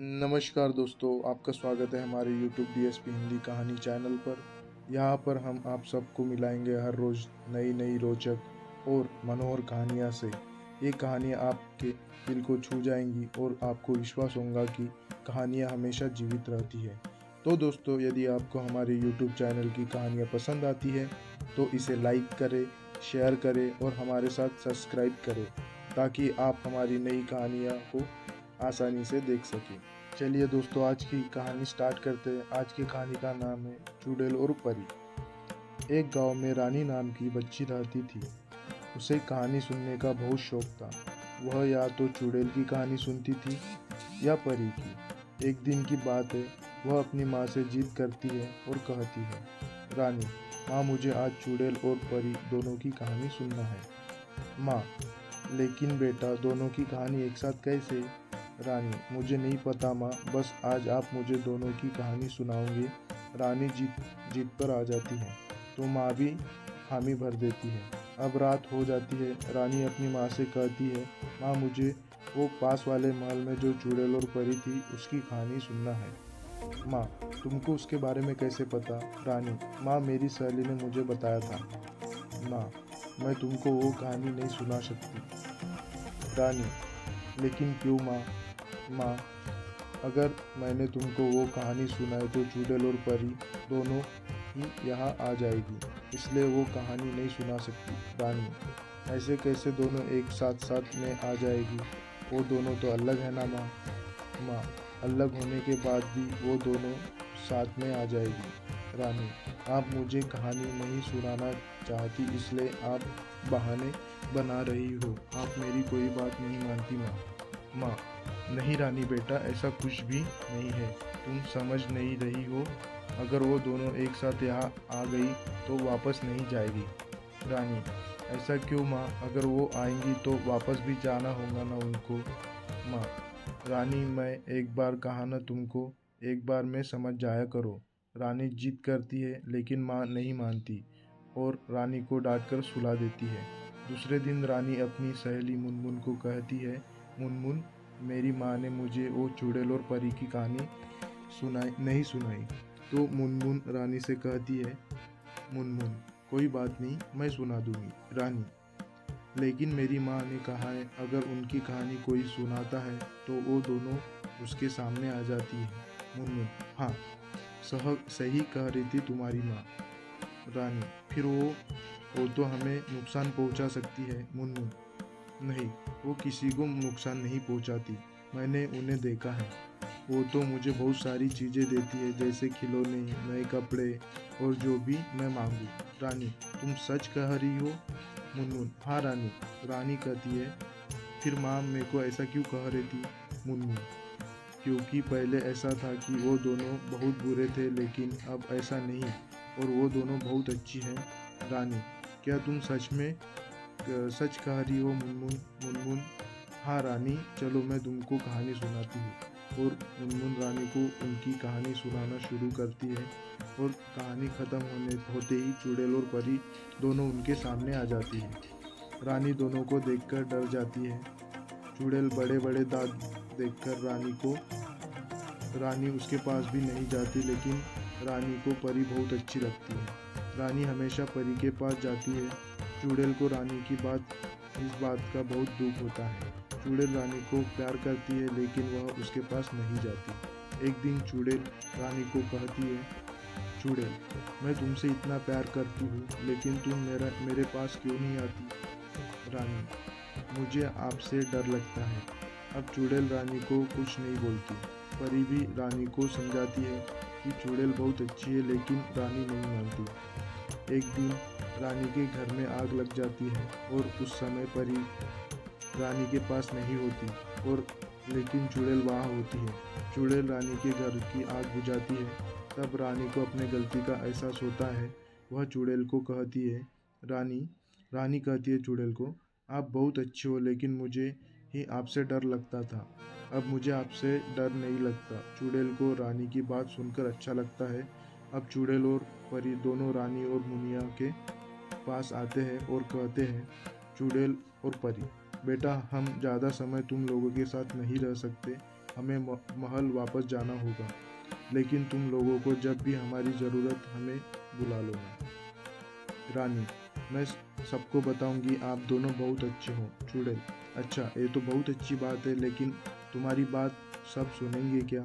नमस्कार दोस्तों, आपका स्वागत है हमारे YouTube DSP हिंदी कहानी चैनल पर। यहाँ पर हम आप सबको मिलाएंगे हर रोज़ नई नई रोचक और मनोहर कहानियाँ से। ये कहानियाँ आपके दिल को छू जाएंगी और आपको विश्वास होगा कि कहानियाँ हमेशा जीवित रहती है। तो दोस्तों, यदि आपको हमारे YouTube चैनल की कहानियाँ पसंद आती है तो इसे लाइक करें, शेयर करें और हमारे साथ सब्सक्राइब करें, ताकि आप हमारी नई कहानियाँ को आसानी से देख सकें। चलिए दोस्तों, आज की कहानी स्टार्ट करते हैं। आज की कहानी का नाम है चुड़ैल और परी। एक गांव में रानी नाम की बच्ची रहती थी। उसे कहानी सुनने का बहुत शौक था। वह या तो चुड़ैल की कहानी सुनती थी या परी की। एक दिन की बात है, वह अपनी माँ से जिद करती है और कहती है, रानी माँ, मुझे आज चुड़ैल और परी दोनों की कहानी सुनना है। माँ, लेकिन बेटा, दोनों की कहानी एक साथ कैसे? रानी, मुझे नहीं पता माँ, बस आज आप मुझे दोनों की कहानी सुनाओगे। रानी जीत पर आ जाती है तो माँ भी हामी भर देती है। अब रात हो जाती है। रानी अपनी माँ से कहती है, माँ, मुझे वो पास वाले महल में जो चुड़ैल और परी थी उसकी कहानी सुनना है। माँ, तुमको उसके बारे में कैसे पता? रानी, माँ, मेरी सहेली ने मुझे बताया था। माँ, मैं तुमको वो कहानी नहीं सुना सकती। रानी, लेकिन क्यों माँ? माँ, अगर मैंने तुमको वो कहानी सुनाई तो चुड़ैल और परी दोनों ही यहाँ आ जाएगी, इसलिए वो कहानी नहीं सुना सकती। रानी, ऐसे कैसे दोनों एक साथ साथ में आ जाएगी? वो दोनों तो अलग है ना माँ? माँ, अलग होने के बाद भी वो दोनों साथ में आ जाएगी। रानी, आप मुझे कहानी नहीं सुनाना चाहती, इसलिए आप बहाने बना रही हो। आप मेरी कोई बात नहीं मानती माँ। माँ, नहीं रानी बेटा, ऐसा कुछ भी नहीं है, तुम समझ नहीं रही हो। अगर वो दोनों एक साथ यहाँ आ गई तो वापस नहीं जाएगी। रानी, ऐसा क्यों माँ? अगर वो आएंगी तो वापस भी जाना होगा ना उनको। माँ, रानी, मैं एक बार कहा ना तुमको, एक बार में समझ जाया करो। रानी जिद करती है लेकिन माँ नहीं मानती और रानी को डांटकर सुला देती है। दूसरे दिन रानी अपनी सहेली मुनमुन को कहती है, मुनमुन, मेरी माँ ने मुझे वो चुड़ैल और परी की कहानी नहीं सुनाई। तो मुनमुन रानी से कहती है, मुनमुन, कोई बात नहीं, मैं सुना दूंगी। रानी, लेकिन मेरी माँ ने कहा है अगर उनकी कहानी कोई सुनाता है तो वो दोनों उसके सामने आ जाती है। मुनमुन, हाँ, सही कह रही थी तुम्हारी माँ। रानी, फिर वो तो हमें नुकसान पहुंचा सकती है। मुनमुन, नहीं, वो किसी को नुकसान नहीं पहुंचाती, मैंने उन्हें देखा है। वो तो मुझे बहुत सारी चीज़ें देती है, जैसे खिलौने, नए कपड़े और जो भी मैं मांगू। रानी, तुम सच कह रही हो? मुनमुन, हाँ रानी। रानी कहती है, फिर माँ मेरे को ऐसा क्यों कह रही थी? मुनमुन, क्योंकि पहले ऐसा था कि वो दोनों बहुत बुरे थे, लेकिन अब ऐसा नहीं और वो दोनों बहुत अच्छी हैं। रानी, क्या तुम सच कह रही हो मुनमुन? मुनमुन, हाँ रानी, चलो मैं तुमको कहानी सुनाती हूँ। और मुनमुन रानी को उनकी कहानी सुनाना शुरू करती है और कहानी ख़त्म होते ही चुड़ैल और परी दोनों उनके सामने आ जाती है। रानी दोनों को देखकर डर जाती है। चुड़ैल बड़े बड़े दांत देखकर रानी उसके पास भी नहीं जाती, लेकिन रानी को परी बहुत अच्छी लगती है। रानी हमेशा परी के पास जाती है। चुड़ैल को रानी की इस बात का बहुत दुख होता है। चुड़ैल रानी को प्यार करती है, लेकिन वह उसके पास नहीं जाती। एक दिन चुड़ैल रानी को कहती है, चुड़ैल, मैं तुमसे इतना प्यार करती हूँ, लेकिन तुम मेरे पास क्यों नहीं आती? रानी, मुझे आपसे डर लगता है। अब चुड़ैल रानी को कुछ नहीं बोलती। परी भी रानी को समझाती है कि चुड़ैल बहुत अच्छी है, लेकिन रानी नहीं मानती। एक दिन रानी के घर में आग लग जाती है और उस समय परी रानी के पास नहीं होती, और लेकिन चुड़ैल वहाँ होती है। चुड़ैल रानी के घर की आग बुझाती है। तब रानी को अपने गलती का एहसास होता है। वह चुड़ैल को कहती है, रानी रानी कहती है चुड़ैल को, आप बहुत अच्छे हो, लेकिन मुझे ही आपसे डर लगता था। अब मुझे आपसे डर नहीं लगता। चुड़ैल को रानी की बात सुनकर अच्छा लगता है। अब चुड़ैल और परी दोनों रानी और मुनिया के पास आते हैं और कहते हैं, चुड़ैल और परी, बेटा, हम ज़्यादा समय तुम लोगों के साथ नहीं रह सकते। हमें महल वापस जाना होगा, लेकिन तुम लोगों को जब भी हमारी ज़रूरत हमें बुला लो ना। रानी, मैं सबको बताऊंगी आप दोनों बहुत अच्छे हो। चुड़ैल, अच्छा ये तो बहुत अच्छी बात है, लेकिन तुम्हारी बात सब सुनेंगे क्या?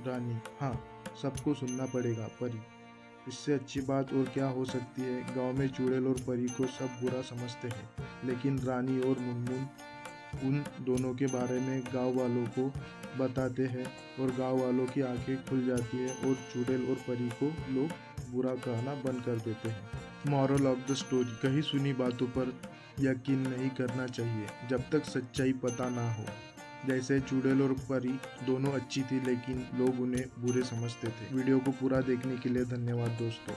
रानी, हाँ, सबको सुनना पड़ेगा परी। इससे अच्छी बात और क्या हो सकती है। गांव में चुड़ैल और परी को सब बुरा समझते हैं, लेकिन रानी और मुनमुन उन दोनों के बारे में गांव वालों को बताते हैं और गांव वालों की आंखें खुल जाती है और चुड़ैल और परी को लोग बुरा कहना बंद कर देते हैं। मॉरल ऑफ द स्टोरी, कही सुनी बातों पर यकीन नहीं करना चाहिए जब तक सच्चाई पता ना हो। जैसे चुड़ैल और परी दोनों अच्छी थी, लेकिन लोग उन्हें बुरे समझते थे। वीडियो को पूरा देखने के लिए धन्यवाद दोस्तों।